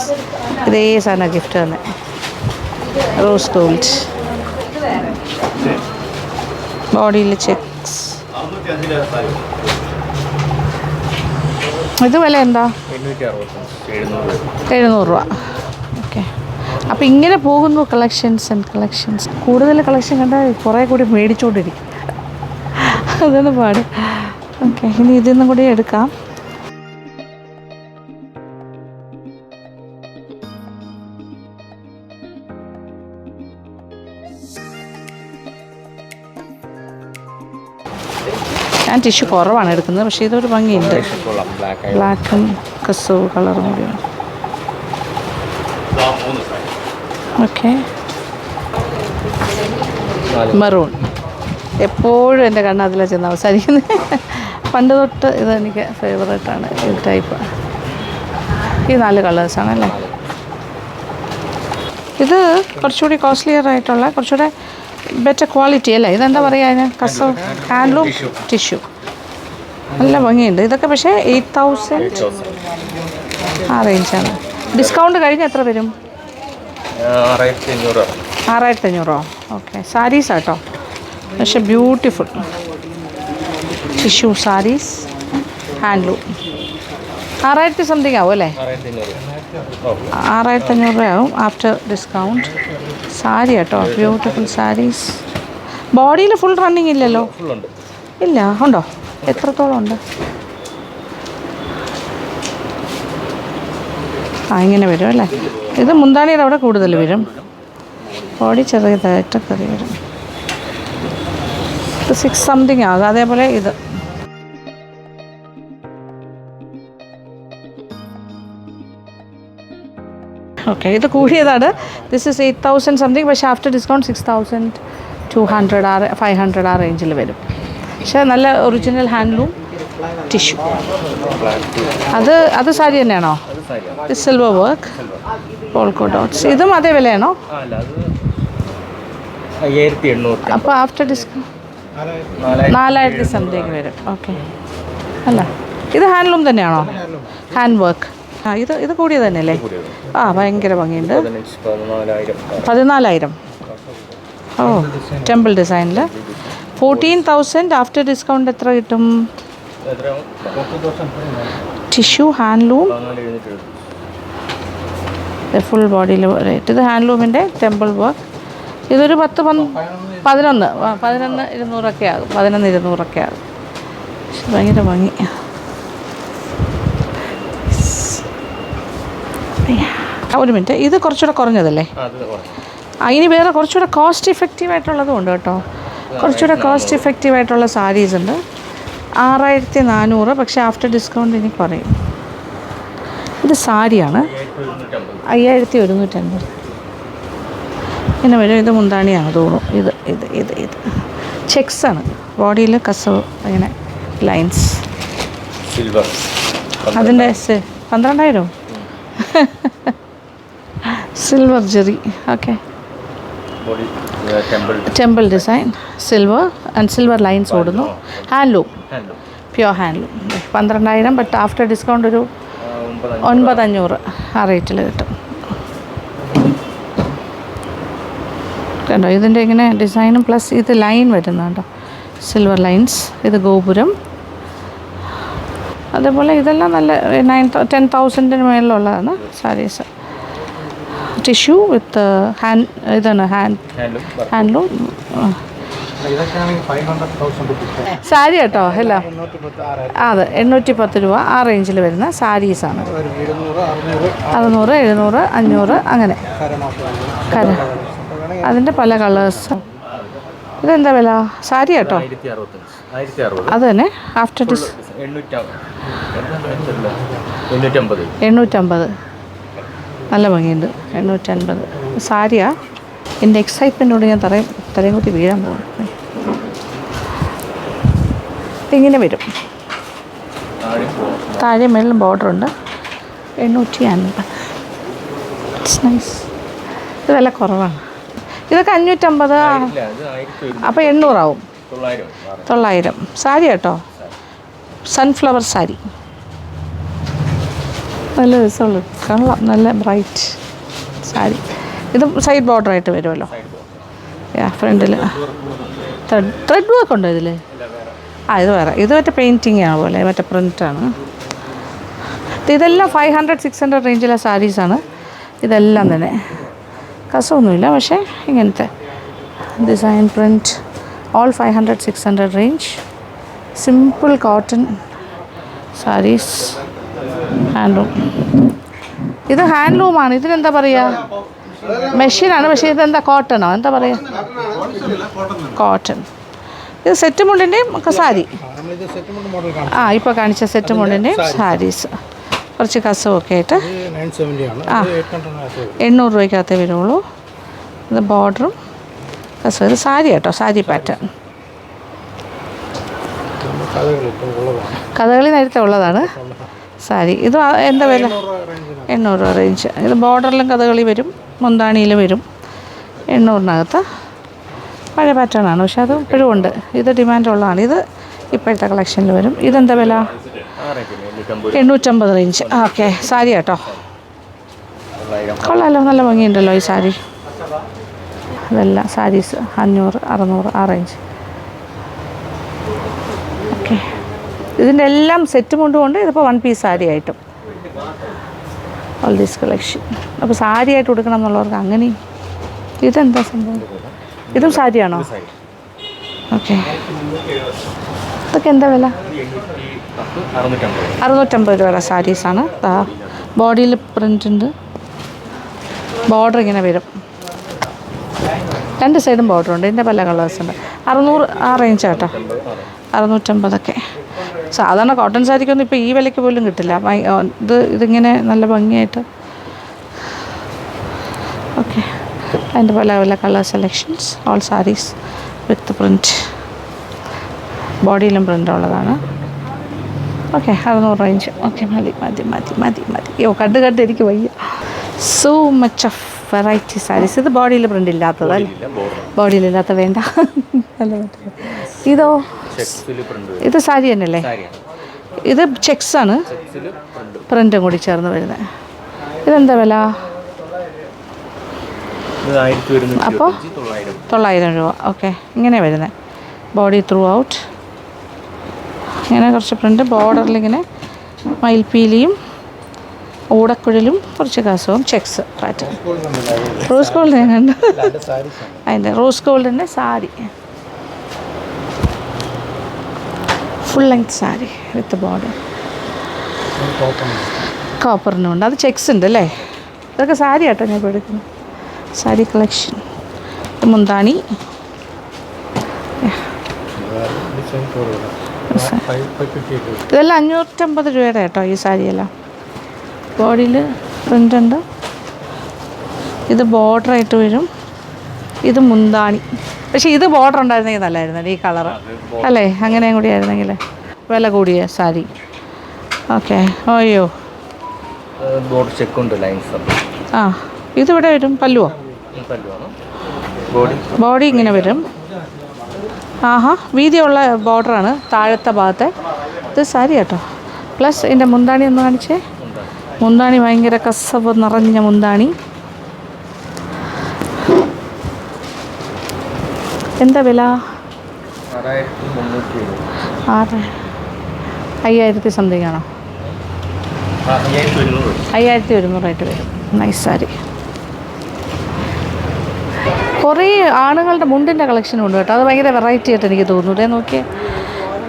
ഇതേ സാധനം ഗിഫ്റ്റ് തന്നെ, റോസ് ഗോൾഡ്. ബോഡിയിൽ ചെക്സ്. ഇത് വില എന്താ? 700 രൂപ. ഓക്കെ. അപ്പോൾ ഇങ്ങനെ പോകുന്നു കളക്ഷൻസ് ആൻഡ് കളക്ഷൻസ്. കൂടുതൽ കളക്ഷൻ കണ്ടാൽ കുറേ കൂടി മേടിച്ചുകൊണ്ടിരിക്കും. അതാണ് പാട്. ഓക്കെ, ഇനി ഇതിൽ നിന്നും കൂടി എടുക്കാം. ഞാൻ ടിഷ്യൂ കുറവാണ് എടുക്കുന്നത്, പക്ഷേ ഇതൊരു ഭംഗിയുണ്ട്. ബ്ലാക്കും കസവ് കളറും കൂടിയാണ്. Okay, maroon. എപ്പോഴും എൻ്റെ കണ്ണ് അതിലാണ് ചെന്ന് അവസാനിക്കുന്നത്. പണ്ട് തൊട്ട് ഇതെനിക്ക് ഫേവറേറ്റാണ് ഈ ടൈപ്പ്. ഈ 4 കളേഴ്സാണല്ലേ. ഇത് കുറച്ചുകൂടി കോസ്റ്റ്ലിയർ ആയിട്ടുള്ള, കുറച്ചുകൂടെ ബെറ്റർ ക്വാളിറ്റി അല്ലേ. ഇതെന്താ പറയുക അതിന്? കസവ് ഹാൻഡ്ലൂം ടിഷ്യൂ. നല്ല ഭംഗിയുണ്ട് ഇതൊക്കെ. പക്ഷേ 8000 ആ റേഞ്ചാണ്. ഡിസ്കൗണ്ട് കഴിഞ്ഞ് എത്ര വരും? 6500. ഓക്കെ, സാരീസ് ആട്ടോ. പക്ഷേ beautiful tissue saris, handloom. 6000 something ആവും അല്ലേ? 6500 രൂപയാവും ആഫ്റ്റർ ഡിസ്കൗണ്ട്. സാരി കേട്ടോ, ബ്യൂട്ടിഫുൾ സാരീസ്. ബോഡിയിൽ ഫുൾ റണ്ണിങ് ഇല്ലല്ലോ? ഇല്ല, ഉണ്ടോ? എത്രത്തോളം ഉണ്ട്? ഇങ്ങനെ വരും അല്ലേ. ഇത് മുന്താണിയുടെ അവിടെ കൂടുതൽ വരും. ബോഡി ചെറിയതായിട്ടൊക്കെ വരും. ഇത് 6 സംതിങ് ആകും. അതേപോലെ ഇത് ഓക്കെ, ഇത് കൂടിയതാണ്. This is 8000 something. പക്ഷേ ആഫ്റ്റർ ഡിസ്കൗണ്ട് 6200 500 ആ റേഞ്ചിൽ വരും. പക്ഷേ നല്ല ഒറിജിനൽ ഹാൻഡ്ലൂം ടിഷ്യൂ. അത് സാരി തന്നെയാണോ? ഇത് സിൽവർ വർക്ക്, പോൾക്കോ ഡോട്ട്സ്. ഇതും അതേ വിലയാണോ? അപ്പോൾ ആഫ്റ്റർ ഡിസ്കൗണ്ട് 4000 സംതിങ് വരും. ഓക്കെ, അല്ല ഇത് ഹാൻഡ്ലൂം തന്നെയാണോ? Hand work. ഇത് കൂടിയത് തന്നെയല്ലേ? ഭയങ്കര ഭംഗിയുണ്ട്. 14,000. ഓ, ടെമ്പിൾ ഡിസൈനിൽ 14,000. ആഫ്റ്റർ ഡിസ്കൗണ്ട് എത്ര കിട്ടും? ടിഷ്യൂ ഹാൻഡ്ലൂം ഫുൾ ബോഡിയിൽ റേറ്റ്. ഇത് ഹാൻഡ്ലൂമിൻ്റെ ടെമ്പിൾ വർക്ക്. ഇതൊരു 11,200 ആകും. 11,200 ആകും. ഭയങ്കര ഭംഗി. ഒരു മിനിറ്റ്, ഇത് കുറച്ചുകൂടെ കുറഞ്ഞതല്ലേ? ഇനി വേറെ കുറച്ചുകൂടെ കോസ്റ്റ് ഇഫക്റ്റീവ് ആയിട്ടുള്ളതും ഉണ്ട് കേട്ടോ. കുറച്ചുകൂടെ കോസ്റ്റ് ഇഫക്റ്റീവ് ആയിട്ടുള്ള സാരീസ് ഉണ്ട്. 6400. പക്ഷേ ആഫ്റ്റർ ഡിസ്കൗണ്ട് ഇനി കുറയും. ഇത് സാരിയാണ്. 5150 ഇങ്ങനെ വരും. ഇത് മുന്താണിയാണ് തോന്നുന്നു. ഇത് ചെക്സാണ്. ബോഡിയിൽ കസവ് അങ്ങനെ ലൈൻസ്. സിൽവർ. അതിൻ്റെ 12,000 സിൽവർ ജെറി. Okay, temple design, silver and silver lines ഓടുന്നു. Handloom, pure handloom. 12,000. But after discount ഒരു 9,500 ആ റേറ്റിൽ കിട്ടും. കണ്ടോ ഇതിൻ്റെ ഇങ്ങനെ ഡിസൈനും പ്ലസ് ഇത് ലൈൻ വരുന്നുണ്ടോ? Silver lines. ഇത് ഗോപുരം. അതേപോലെ ഇതെല്ലാം നല്ല 10,000 മേളിലുള്ളതാണ് സാരീസ്. ടിഷ്യൂ വിത്ത് ഇതാണ് ഹാൻഡ്ലൂം സാരി കേട്ടോ. എല്ലാം അതെ 810 രൂപ ആ റേഞ്ചിൽ വരുന്ന സാരീസാണ്. 600, 700, 500 അങ്ങനെ. അതിൻ്റെ പല കളേഴ്സ്. ഇതെന്താ വില? സാരി കേട്ടോ. അത് തന്നെ ആഫ്റ്റർ 850. നല്ല ഭംഗിയുണ്ട്. 850 സാരിയാ. എൻ്റെ എക്സൈറ്റ്മെൻറ്റോട് ഞാൻ തലയും കൂട്ടി വീഴാൻ പോകും. ഇതിങ്ങനെ വരും. താഴെ മേളിലും ബോർഡറുണ്ട്. 850. It's nice. ഇത് വില കുറവാണ്. ഇതൊക്കെ 550. അപ്പോൾ 800 ആവും. 900 സാരി കേട്ടോ. സൺഫ്ലവർ സാരി. നല്ല രസമുള്ളൂ. കൊള്ളാം. നല്ല ബ്രൈറ്റ് സാരി. ഇത് സൈഡ് ബോർഡറായിട്ട് വരുമല്ലോ. ഫ്രണ്ടിൽ ത്രെഡ് വർക്ക് ഉണ്ടോ ഇതിൽ? ഇത് വേറെ. ഇത് മറ്റേ പെയിൻറ്റിങ് ആണ് പോലെ, മറ്റേ പ്രിൻ്റാണ്. ഇതെല്ലാം 500-600 റേഞ്ചിലെ സാരീസാണ് ഇതെല്ലാം തന്നെ. കസമൊന്നുമില്ല, പക്ഷേ ഇങ്ങനത്തെ design print, all 500-600 range, simple cotton saris, handloom. ഇത് ഹാൻഡ്ലൂമാണ്. ഇതിനെന്താ പറയുക? മെഷീനാണ്, പക്ഷേ ഇതെന്താ കോട്ടണോ എന്താ പറയുക? കോട്ടൺ. ഇത് സെറ്റ് മുണ്ടിൻ്റെയും ഒക്കെ സാരി. ഇപ്പോൾ കാണിച്ച സെറ്റ് മുണ്ടിൻ്റെയും സാരീസ്, കുറച്ച് കസവൊക്കെ ആയിട്ട്. 800 രൂപയ്ക്കകത്തേ വരുള്ളൂ. ഇത് ബോർഡറും കസവ്. ഇത് സാരി കേട്ടോ, സാരി പാറ്റേൺ. കഥകളി നേരത്തെ ഉള്ളതാണ് സാരി. ഇത് എന്താ വില? 800 രൂപ റേഞ്ച്. ഇത് ബോർഡറിലും കഥകളി വരും, മുന്താണിയിൽ വരും. 800-നകത്ത് പഴയ പാറ്റേണാണ്, പക്ഷെ അത് ഇപ്പോഴും ഉണ്ട്. ഇത് ഡിമാൻഡുള്ളതാണ്. ഇത് ഇപ്പോഴത്തെ കളക്ഷനിൽ വരും. ഇതെന്താ വില? 850 റേഞ്ച്. ഓക്കെ, സാരി കേട്ടോ. കൊള്ളാമല്ലോ, നല്ല ഭംഗിയുണ്ടല്ലോ ഈ സാരി. ഇതെല്ലാം സാരീസ് 500-600 ആ റേഞ്ച്. ഓക്കെ, ഇതിൻ്റെ എല്ലാം സെറ്റ് കൊണ്ടുകൊണ്ട് ഇതിപ്പോൾ 1 പീസ് സാരി ആയിട്ടും ഓൾ ദീസ് കളക്ഷൻ. അപ്പോൾ സാരി ആയിട്ട് കൊടുക്കണം എന്നുള്ളവർക്ക് അങ്ങനെ. ഇതെന്താ സംഭവം? ഇതും സാരിയാണോ? ഓക്കെ, ഇതൊക്കെ എന്താ വില? 650 രൂപ സാരീസാണ്. ബോഡിയിൽ പ്രിൻ്റ് ഉണ്ട്, ബോർഡർ ഇങ്ങനെ വരും, 2 സൈഡും ബോർഡർ ഉണ്ട്. ഇതിൻ്റെ പല കളേഴ്സ് ഉണ്ട്. 600 ആ റേഞ്ച് കേട്ടോ, 650. സാധാരണ കോട്ടൺ സാരിക്കൊന്നും ഇപ്പോൾ ഈ വിലയ്ക്ക് പോലും കിട്ടില്ല. ഇതിങ്ങനെ നല്ല ഭംഗിയായിട്ട്. ഓക്കെ, അതിൻ്റെ പല പല colour selections, all saris with print, ബോഡിയിലും പ്രിൻ്റ് ഉള്ളതാണ്. Okay, 600 range. ഓക്കെ, മതി മതി മതി മതി മതി. കണ്ട് എനിക്ക് വയ്യ. So much of variety saris. ഇത് ബോഡിയിൽ പ്രിൻ്റ് ഇല്ലാത്തതല്ലേ? ബോഡിയിലില്ലാത്ത വേണ്ട. ഇതോ? ഇത് സാരി തന്നെയല്ലേ? ഇത് ചെക്സാണ്, പ്രിൻറ്റും കൂടി ചേർന്ന് വരുന്നത്. ഇതെന്താ വില? അപ്പോൾ 900 രൂപ. ഓക്കെ, ഇങ്ങനെ വരുന്നത്. ബോഡി ത്രൂ ഔട്ട് ഇങ്ങനെ കുറച്ച് പ്രിൻ്റ്, ബോർഡറിലിങ്ങനെ മയിൽപ്പീലിയും ഊടക്കുഴലും കുറച്ച് കസവും ചെക്സ് പാറ്റേൺ. റോസ് ഗോൾഡ് കണ്ട് അതിൻ്റെ റോസ് ഗോൾഡിൻ്റെ sari, full length sari with border, കോപ്പറിനും ഉണ്ട്. അത് ചെക്സ് ഉണ്ട് അല്ലേ? ഇതൊക്കെ സാരി കേട്ടോ ഞാൻ ഇപ്പോൾ എടുക്കുന്നത്. സാരി കളക്ഷൻ. മുന്താണി, ഇതെല്ലാം 550 രൂപയുടെ കേട്ടോ ഈ സാരിയെല്ലാം. ബോഡിയിൽ പ്രിൻ്റ് ഉണ്ട്. ഇത് ബോർഡറായിട്ട് വരും. ഇത് മുന്താണി. പക്ഷേ ഇത് ബോർഡർ ഉണ്ടായിരുന്നെങ്കിൽ നല്ലായിരുന്നല്ലേ ഈ കളറ് അല്ലേ? അങ്ങനെയും കൂടി ആയിരുന്നെങ്കിൽ. വില കൂടിയ സാരി. ഓക്കെ, അയ്യോ ആ, ഇതിവിടെ വരും. പല്ലുവോ? ബോഡി ഇങ്ങനെ വരും. ആഹാ, വീതിയുള്ള ബോർഡറാണ് താഴത്തെ ഭാഗത്തെ. ഇത് സാരി കേട്ടോ. പ്ലസ് ഇതിൻ്റെ മുന്താണി ഒന്ന് കാണിച്ചേ. മുന്താണി ഭയങ്കര കസവ് നിറഞ്ഞ മുന്താണി. എന്താ വില? 5000 സംതിങ് ആണോ? 5100 വരും. നൈസ് സാരി. കുറേ ആണുങ്ങളുടെ മുണ്ടിൻ്റെ കളക്ഷനും ഉണ്ട് കേട്ടോ. അത് ഭയങ്കര വെറൈറ്റി ആയിട്ട് എനിക്ക് തോന്നുന്നു. ഇതേ നോക്കിയേ,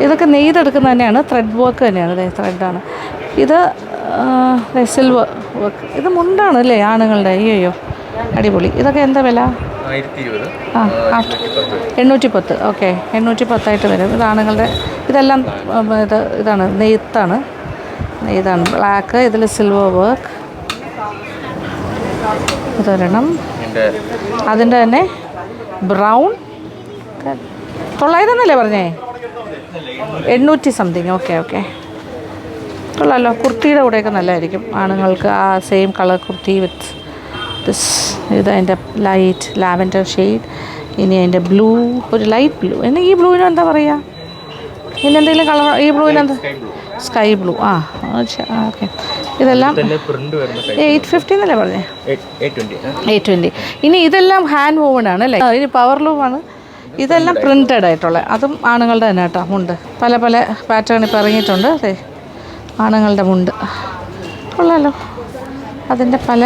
ഇതൊക്കെ നെയ്തെടുക്കുന്നത് തന്നെയാണ്, ത്രെഡ് വർക്ക് തന്നെയാണ്. അതെ, ത്രെഡാണ് ഇത്. Silver work. ഇത് മുണ്ടാണ് അല്ലേ ആണുങ്ങളുടെ? അയ്യോ അടിപൊളി. ഇതൊക്കെ എന്താ വില? 810. ഓക്കെ, 810 വരും. ഇത് ആണുങ്ങളുടെ. ഇതെല്ലാം ഇതാണ് നെയ്ത്താണ്. ബ്ലാക്ക്. ഇതിൽ സിൽവർ വർക്ക്. ഇതൊരെണ്ണം. അതിൻ്റെ തന്നെ ബ്രൗൺ. 900 എന്നല്ലേ പറഞ്ഞേ? 800 സംതിങ്. ഓക്കെ, കൊള്ളാമല്ലോ. കുർത്തിയുടെ കൂടെയൊക്കെ നല്ലതായിരിക്കും ആണുങ്ങൾക്ക്. ആ same colour kurti with this. ഇത് അതിൻ്റെ ലൈറ്റ് ലാവൻഡർ ഷെയ്ഡ്. ഇനി അതിൻ്റെ ബ്ലൂ, ഒരു ലൈറ്റ് ബ്ലൂ. ഇനി ഈ ബ്ലൂവിന് എന്താ പറയുക? ഇനി എന്തെങ്കിലും കളർ? ഈ ബ്ലൂവിനെന്താ? Sky blue. ഓക്കെ. ഇതെല്ലാം 850 എന്നല്ലേ പറഞ്ഞേ? 820. ഇനി ഇതെല്ലാം ഹാൻഡ് വൂവൺ ആണ് അല്ലേ? ഇനി പവർ ലൂമാണ്. ഇതെല്ലാം പ്രിൻറ്റഡ് ആയിട്ടുള്ള, അതും ആണുങ്ങളുടെ തന്നെ കേട്ടോ. മുണ്ട് പല പല പാറ്റേൺ ഇപ്പോൾ ഇറങ്ങിയിട്ടുണ്ട്. അതെ, ആണുങ്ങളുടെ മുണ്ട്. കൊള്ളാലോ. അതിൻ്റെ പല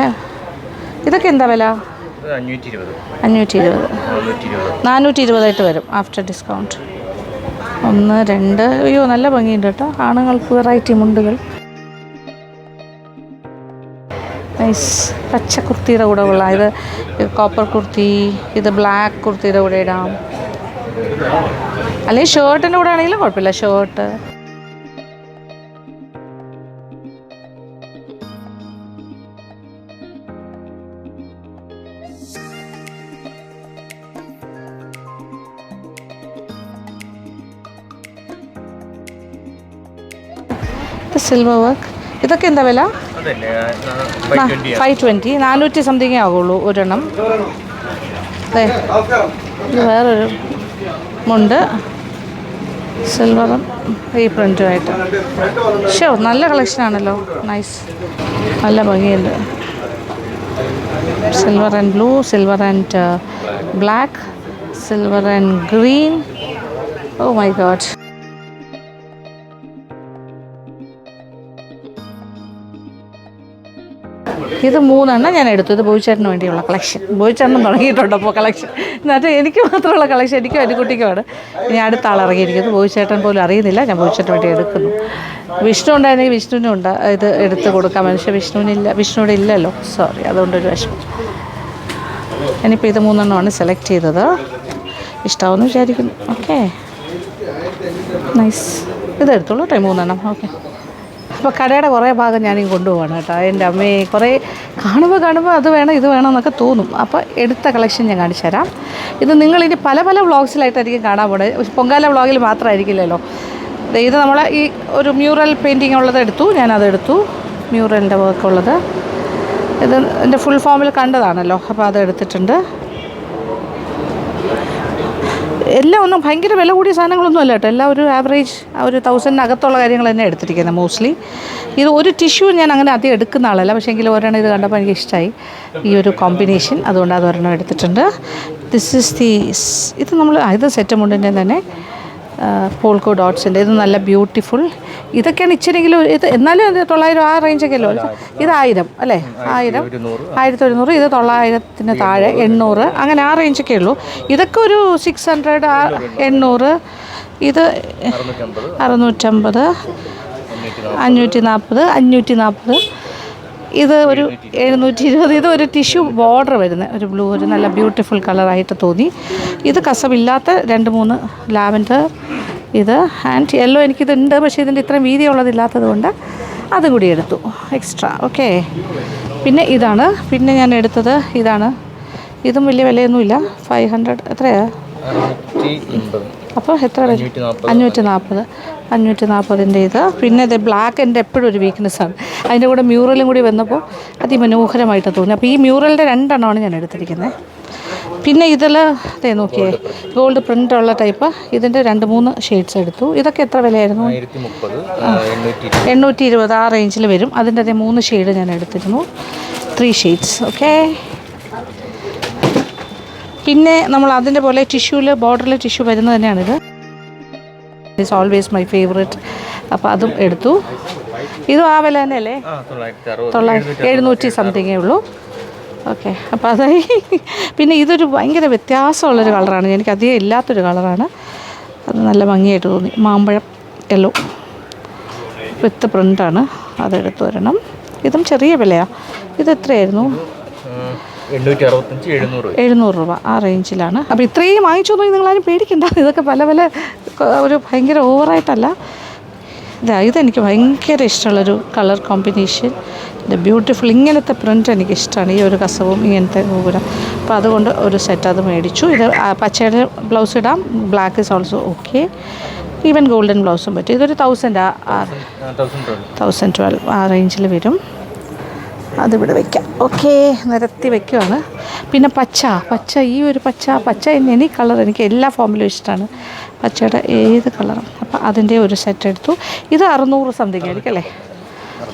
ഇതൊക്കെ എന്താ വില? 520. 420 വരും ആഫ്റ്റർ ഡിസ്കൗണ്ട്. 1, 2. അയ്യോ നല്ല ഭംഗിയുണ്ട് കേട്ടോ. ആണുങ്ങൾക്ക് വെറൈറ്റി മുണ്ടുകൾ. നൈസ്. പച്ച കുർത്തിയുടെ കൂടെ കൊള്ളാം. ഇത് കോപ്പർ കുർത്തി, ഇത് ബ്ലാക്ക് കുർത്തിയുടെ കൂടെ ഇടാം. അല്ലെങ്കിൽ ഷർട്ടിൻ്റെ കൂടെ ആണെങ്കിലും കുഴപ്പമില്ല. Shirt silver work. ഇതൊക്കെ എന്താ വില? 520. 400 സംതിങ്ങേ ആകുള്ളൂ ഒരെണ്ണം. അതെ, ഇത് വേറൊരു മുണ്ട് സിൽവറും ഈ പ്രിൻറ്റുമായിട്ട്. നല്ല കളക്ഷനാണല്ലോ. നൈസ്, നല്ല ഭംഗിയുണ്ട്. Silver and blue, silver and black, silver and green. Oh my God. ഇത് 3 ഞാൻ എടുത്തു. ഇത് ബോയിച്ചേട്ടന് വേണ്ടിയുള്ള കളക്ഷൻ. ബോയിച്ചേട്ടനും തുടങ്ങിയിട്ടുണ്ട് അപ്പോൾ കളക്ഷൻ. എന്നിട്ട് എനിക്ക് മാത്രമുള്ള കളക്ഷൻ എനിക്കും അനുകുട്ടിക്കുമാണ്. ഇനി അടുത്ത ആൾ ഇറങ്ങിയിരിക്കുന്നത്. ബോയിച്ചേട്ടൻ പോലും അറിയുന്നില്ല ഞാൻ ബോയിച്ചേട്ടന് വേണ്ടി എടുക്കുന്നു. വിഷ്ണു ഉണ്ടായിരുന്നെങ്കിൽ വിഷ്ണുവിനുണ്ട് ഇത് എടുത്ത് കൊടുക്കാം. മനുഷ്യ വിഷ്ണുവിടെ ഇല്ലല്ലോ, സോറി, അതുകൊണ്ടൊരു വിഷമം. ഞാനിപ്പോൾ ഇത് 3 സെലക്ട് ചെയ്തത്. ഇഷ്ടമാവുമെന്ന് വിചാരിക്കുന്നു. Okay, nice. ഇതെടുത്തോളൂ കേട്ടോ 3. ഓക്കെ. അപ്പോൾ കടയുടെ കുറേ ഭാഗം ഞാനീ കൊണ്ടുപോവാണ് കേട്ടോ. എൻ്റെ അമ്മയെ കുറേ കാണുമ്പോൾ അത് വേണം ഇത് വേണം എന്നൊക്കെ തോന്നും. അപ്പോൾ എടുത്ത കളക്ഷൻ ഞാൻ കാണിച്ചു തരാം. ഇത് നിങ്ങളിനി പല വ്ളോഗ്സിലായിട്ടായിരിക്കും കാണാൻ പോകുന്നത്. പൊങ്കാല വ്ളോഗിൽ മാത്രമായിരിക്കില്ലല്ലോ. ഇത് നമ്മൾ ഈ ഒരു മ്യൂറൽ പെയിൻറ്റിങ് ഉള്ളത് എടുത്തു. ഞാനതെടുത്തു. മ്യൂറലിൻ്റെ വർക്കുള്ളത്. ഇത് എൻ്റെ ഫുൾ ഫോമിൽ കണ്ടതാണല്ലോ, അപ്പോൾ അത് എടുത്തിട്ടുണ്ട്. എല്ലാം ഒന്നും ഭയങ്കര വില കൂടിയ സാധനങ്ങളൊന്നും അല്ല കേട്ടോ. എല്ലാം ഒരു ആവറേജ് ഒരു 1000-നകത്തുള്ള കാര്യങ്ങൾ തന്നെ എടുത്തിരിക്കുന്നത് മോസ്റ്റ്ലി. ഇത് ഒരു ടിഷ്യൂ ഞാൻ അങ്ങനെ അധികം എടുക്കുന്ന ആളല്ല, പക്ഷേ എങ്കിലും ഒരെണ്ണം ഇത് കണ്ടപ്പോൾ എനിക്ക് ഇഷ്ടമായി ഈ ഒരു കോമ്പിനേഷൻ. അതുകൊണ്ട് അതൊരെണ്ണം എടുത്തിട്ടുണ്ട്. ഇത് നമ്മൾ ഇത് സെറ്റ് മുണ്ടിൻ്റെ തന്നെ പോൾക്കോ ഡോട്ട്സിൻ്റെ. ഇത് നല്ല ബ്യൂട്ടിഫുൾ. ഇതൊക്കെയാണ് ഇച്ചിരിയെങ്കിലും ഇത്, എന്നാലും 900 ആ റേഞ്ചൊക്കെ അല്ലോ. ഇത് 1000 അല്ലേ? 1000, 1100. ഇത് 900 താഴെ 800, അങ്ങനെ ആ റേഞ്ചൊക്കെ ഉള്ളൂ. ഇതൊക്കെ ഒരു 600, 800. ഇത് 650, 540, 540. ഇത് ഒരു 720. ഇത് ഒരു ടിഷ്യൂ ബോർഡർ വരുന്നത് ഒരു ബ്ലൂ, ഒരു നല്ല ബ്യൂട്ടിഫുൾ കളറായിട്ട് തോന്നി. ഇത് കസവില്ലാത്ത 2-3 ലാവൻഡർ. ഇത് ആൻഡ് യെല്ലോ എനിക്കിതുണ്ട്, പക്ഷേ ഇതിൻ്റെ ഇത്രയും വീതിയുള്ളതില്ലാത്തത് കൊണ്ട് അതും കൂടി എടുത്തു എക്സ്ട്രാ. ഓക്കെ. പിന്നെ ഇതാണ്. പിന്നെ ഞാൻ എടുത്തത് ഇതാണ്. ഇതും വലിയ വിലയൊന്നുമില്ല. 500 എത്രയാണ്? അപ്പോൾ എത്ര വരും? 540. ഇത് പിന്നെ ഇത് ബ്ലാക്ക് എൻ്റെ എപ്പോഴും ഒരു വീക്ക്നെസ്സാണ്. അതിൻ്റെ കൂടെ മ്യൂറലും കൂടി വന്നപ്പോൾ അതിമനോഹരമായിട്ട് തോന്നി. അപ്പോൾ ഈ മ്യൂറലിൻ്റെ 2 ഞാൻ എടുത്തിരിക്കുന്നത്. പിന്നെ ഇതിൽ അതേ നോക്കിയേ, ഗോൾഡ് പ്രിൻ്റ് ഉള്ള ടൈപ്പ്. ഇതിൻ്റെ 2-3 ഷെയ്ഡ്സ് എടുത്തു. ഇതൊക്കെ എത്ര വിലയായിരുന്നു? 820 ആ റേഞ്ചിൽ വരും. അതിൻ്റെ അതേ 3 ഷെയ്ഡ് ഞാൻ എടുത്തിരുന്നു. 3 ഷെയ്ഡ്സ്. ഓക്കെ. പിന്നെ നമ്മൾ അതിൻ്റെ പോലെ ടിഷ്യൂവിൽ ബോർഡറിൽ ടിഷ്യൂ വരുന്നത് തന്നെയാണിത്. It's always my favourite. അപ്പോൾ അതും എടുത്തു. ഇതും ആ വില തന്നെയല്ലേ? 700 സംതിങ്ങേ ഉള്ളൂ. ഓക്കെ. അപ്പോൾ അതായി. പിന്നെ ഇതൊരു ഭയങ്കര വ്യത്യാസമുള്ളൊരു കളറാണ്, എനിക്കധികം ഇല്ലാത്തൊരു കളറാണ്. അത് നല്ല ഭംഗിയായിട്ട് തോന്നി. മാമ്പഴം യെല്ലോ വിത്ത് പ്രിൻ്റാണ്. അതെടുത്ത് വരണം. ഇതും ചെറിയ വിലയാണ്. ഇത് എത്രയായിരുന്നു? 700 രൂപ ആ റേഞ്ചിലാണ്. അപ്പോൾ ഇത്രയും വാങ്ങിച്ചൊന്നും നിങ്ങളാരും പേടിക്കണ്ട. ഇതൊക്കെ പല ഒരു ഭയങ്കര ഓവറായിട്ടല്ല. ഇതെനിക്ക് ഭയങ്കര ഇഷ്ടമുള്ളൊരു കളർ കോമ്പിനേഷൻ. ഇത് ബ്യൂട്ടിഫുൾ. ഇങ്ങനത്തെ പ്രിൻ്റ് എനിക്കിഷ്ടമാണ്. ഈ ഒരു കസവും ഇങ്ങനത്തെ കൂടെ. അപ്പോൾ അതുകൊണ്ട് ഒരു സെറ്റ് അത് മേടിച്ചു. ഇത് പച്ചയുടെ ബ്ലൗസ് ഇടാം. Black is also okay. Even golden ബ്ലൗസും പറ്റും. ഇതൊരു 1012 ആ റേഞ്ചിൽ വരും. അതിവിടെ വയ്ക്കാം. ഓക്കെ, നിരത്തി വയ്ക്കുവാണ്. പിന്നെ പച്ച ഈ ഒരു പച്ച എനി കളർ എനിക്ക് എല്ലാ ഫോമിലും ഇഷ്ടമാണ്. പച്ചയുടെ ഏത് കളറും. അപ്പോൾ അതിൻ്റെ ഒരു സെറ്റ് എടുത്തു. ഇത് 600 സംതിങ് ആയിരിക്കും അല്ലേ?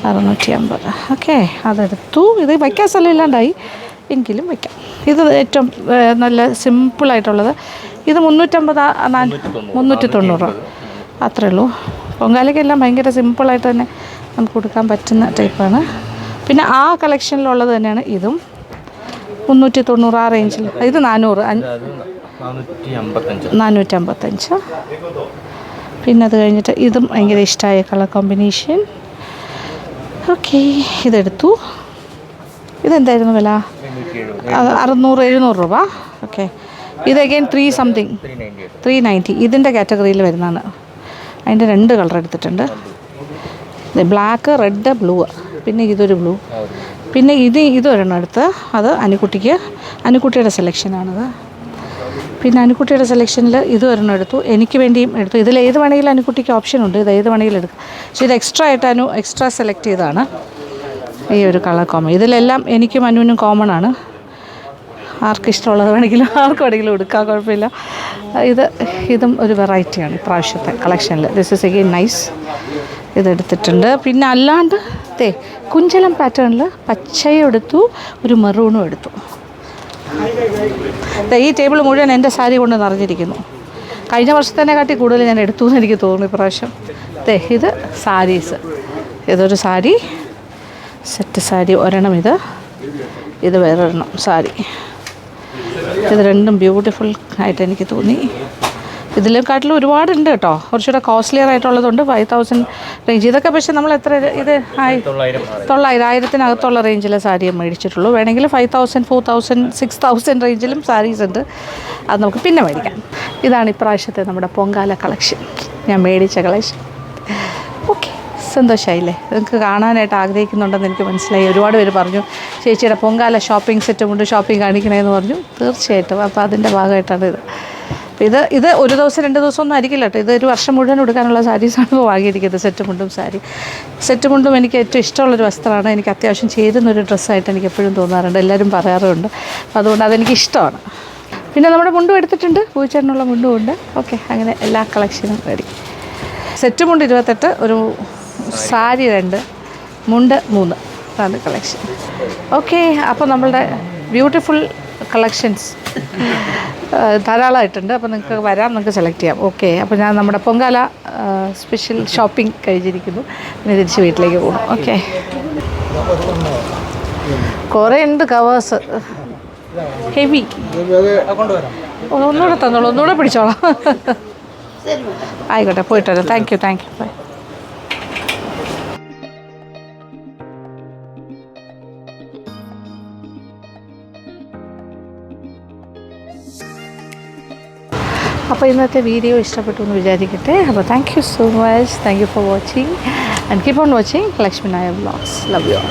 650. ഓക്കെ, അതെടുത്തു. ഇത് വയ്ക്കാൻ സ്ഥലം ഇല്ലാണ്ടായി, എങ്കിലും വയ്ക്കാം. ഇത് ഏറ്റവും നല്ല സിമ്പിളായിട്ടുള്ളത്. ഇത് 390 അത്രേ ഉള്ളൂ. പൊങ്കാലയ്ക്കെല്ലാം ഭയങ്കര സിമ്പിളായിട്ട് തന്നെ നമുക്ക് കൊടുക്കാൻ പറ്റുന്ന ടൈപ്പാണ്. പിന്നെ ആ കളക്ഷനിലുള്ളത് തന്നെയാണ് ഇതും 390 ആ റേഞ്ചിൽ. ഇത് 455. പിന്നെ അത് കഴിഞ്ഞിട്ട് ഇതും ഭയങ്കര ഇഷ്ടമായ കളർ കോമ്പിനേഷൻ. ഓക്കെ, ഇതെടുത്തു. ഇതെന്തായിരുന്നു വില? 600-700 രൂപ. ഓക്കെ, ഇത് അഗൈൻ 390. ഇതിൻ്റെ കാറ്റഗറിയിൽ വരുന്നതാണ്. അതിൻ്റെ 2 കളർ എടുത്തിട്ടുണ്ട്. Black, red, blue. പിന്നെ ഇതൊരു ബ്ലൂ. പിന്നെ ഇതൊരെണ്ണം എടുത്ത്, അത് അനുക്കുട്ടിയുടെ സെലക്ഷനാണത്. പിന്നെ അനുക്കുട്ടിയുടെ സെലക്ഷനിൽ ഇതൊരെണ്ണം എടുത്തു, എനിക്ക് വേണ്ടിയും എടുത്തു. ഇതിൽ ഏത് വേണമെങ്കിലും അനുക്കുട്ടിക്ക് ഓപ്ഷൻ ഉണ്ട്, ഇത് ഏത് വേണമെങ്കിലും എടുക്കും. പക്ഷേ ഇത് എക്സ്ട്രാ ആയിട്ട് എക്സ്ട്രാ സെലക്ട് ചെയ്തതാണ് ഈ ഒരു കളർ കോമൺ. ഇതിലെല്ലാം എനിക്കും അനുവിനും കോമൺ ആണ്. ആർക്കിഷ്ടമുള്ളത് വേണമെങ്കിലും എടുക്കാം, കുഴപ്പമില്ല. ഇതും ഒരു വെറൈറ്റിയാണ് ഇപ്രാവശ്യത്തെ കളക്ഷനിൽ. This is again nice. ഇതെടുത്തിട്ടുണ്ട്. പിന്നെ അല്ലാണ്ട് കുഞ്ചലം പാറ്റേണിൽ പച്ചയും എടുത്തു, ഒരു മെറൂണും എടുത്തു. ഈ ടേബിൾ മുഴുവൻ എൻ്റെ സാരി കൊണ്ട് നിറഞ്ഞിരിക്കുന്നു. കഴിഞ്ഞ വർഷത്തേനെക്കാട്ടി കൂടുതൽ ഞാൻ എടുത്തു എന്ന് എനിക്ക് തോന്നുന്നു ഇപ്രാവശ്യം. ഇത് സാരീസ്. ഇതൊരു സാരി, സെറ്റ് സാരി ഒരെണ്ണം. ഇത് വേറൊരെണ്ണം സാരി. ഇത് രണ്ടും ബ്യൂട്ടിഫുൾ ആയിട്ട് എനിക്ക് തോന്നി. ഇതിലെക്കാട്ടിലും ഒരുപാടുണ്ട് കേട്ടോ, കുറച്ചുകൂടെ കോസ്റ്റ്ലിയർ ആയിട്ടുള്ളതുണ്ട്. 5000 റേഞ്ച്. ഇതൊക്കെ പക്ഷേ നമ്മൾ എത്ര, ഇത് 900-1000 റേഞ്ചിലെ സാരിയെ മേടിച്ചിട്ടുള്ളൂ. വേണമെങ്കിൽ 5000, 4000, 6000 റേഞ്ചിലും സാരീസ് ഉണ്ട്. അത് നമുക്ക് പിന്നെ മേടിക്കാം. ഇതാണ് ഇപ്രാവശ്യത്തെ നമ്മുടെ പൊങ്കാല കളക്ഷൻ, ഞാൻ മേടിച്ച കളക്ഷൻ. ഓക്കെ, സന്തോഷമായില്ലേ? നിങ്ങൾക്ക് കാണാനായിട്ട് ആഗ്രഹിക്കുന്നുണ്ടെന്ന് എനിക്ക് മനസ്സിലായി. ഒരുപാട് പേര് പറഞ്ഞു ചേച്ചിയുടെ പൊങ്കാല ഷോപ്പിംഗ് സെറ്റും കൊണ്ട് ഷോപ്പിംഗ് കാണിക്കണമെന്ന് പറഞ്ഞു. തീർച്ചയായിട്ടും. അപ്പോൾ അതിൻ്റെ ഭാഗമായിട്ടാണ് ഇത് 1 ദിവസം 2 ദിവസം ഒന്നും ആയിരിക്കില്ല കേട്ടോ. ഇത് ഒരു വർഷം മുഴുവൻ എടുക്കാനുള്ള സാരീസാണ് ഇപ്പോൾ വാങ്ങിയിരിക്കുന്നത്. സെറ്റ് മുണ്ടും എനിക്ക് ഏറ്റവും ഇഷ്ടമുള്ളൊരു വസ്ത്രമാണ്. എനിക്ക് അത്യാവശ്യം ചേരുന്നൊരു ഡ്രസ്സായിട്ട് എനിക്ക് എപ്പോഴും തോന്നാറുണ്ട്, എല്ലാവരും പറയാറുണ്ട്. അപ്പോൾ അതുകൊണ്ട് അതെനിക്ക് ഇഷ്ടമാണ്. പിന്നെ നമ്മുടെ മുണ്ടും എടുത്തിട്ടുണ്ട്, പൂച്ചേട്ടനുള്ള മുണ്ടും ഉണ്ട്. ഓക്കെ, അങ്ങനെ എല്ലാ കളക്ഷനും റെഡി. സെറ്റ് മുണ്ട് 28, ഒരു സാരി 2, മുണ്ട് 3. അതാണ് കളക്ഷൻ. ഓക്കെ, അപ്പോൾ നമ്മളുടെ ബ്യൂട്ടിഫുൾ കളക്ഷൻസ് ധാരാളമായിട്ടുണ്ട്. അപ്പോൾ നിങ്ങൾക്ക് വരാം, നിങ്ങൾക്ക് സെലക്ട് ചെയ്യാം. ഓക്കെ, അപ്പോൾ ഞാൻ നമ്മുടെ പൊങ്കാല സ്പെഷ്യൽ ഷോപ്പിംഗ് കഴിഞ്ഞിരിക്കുന്നു. പിന്നെ തിരിച്ച് വീട്ടിലേക്ക് പോകും. ഓക്കെ, കുറേ ഉണ്ട് കവേഴ്സ്, ഹെവി. ഒന്നുകൂടെ തന്നോളൂ, ഒന്നുകൂടെ പിടിച്ചോളാം. ആയിക്കോട്ടെ, പോയിട്ട് വരാം. Thank you. ബൈ. അപ്പോൾ ഇന്നത്തെ വീഡിയോ ഇഷ്ടപ്പെട്ടു എന്ന് വിചാരിക്കട്ടെ. അപ്പോൾ thank you so much. Thank you for watching and keep on watching Lakshmi Nair vlogs. Love you all.